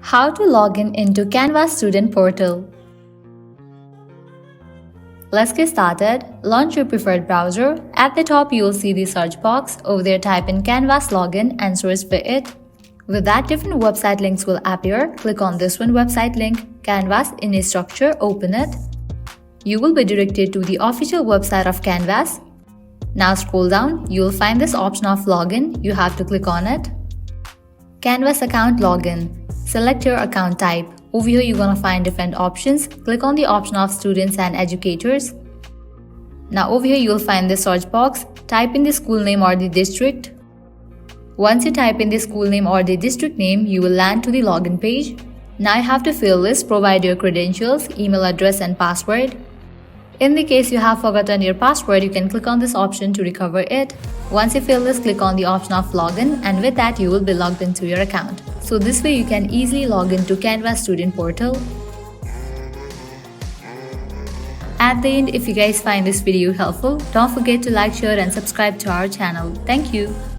How to log in into Canvas student portal. Let's get started. Launch your preferred browser. At the top, you will see the search box. Over there, type in Canvas login and search for it. With that, different website links will appear. Click on this one website link, Canvas Image Structure, open it. You will be directed to the official website of Canvas. Now scroll down, you will find this option of login. You have to click on it. Canvas account login. Select your account type. Over here, you're going to find different options. Click on the option of students and educators. Now over here, you'll find the search box. Type in the school name or the district. Once you type in the school name or the district name, you will land to the login page. Now you have to fill this, provide your credentials, email address and password. In the case you have forgotten your password, you can click on this option to recover it. Once you fill this, click on the option of login, and with that you will be logged into your account. So this way you can easily log into Canvas student portal. At the end, if you guys find this video helpful, don't forget to like, share and subscribe to our channel. Thank you.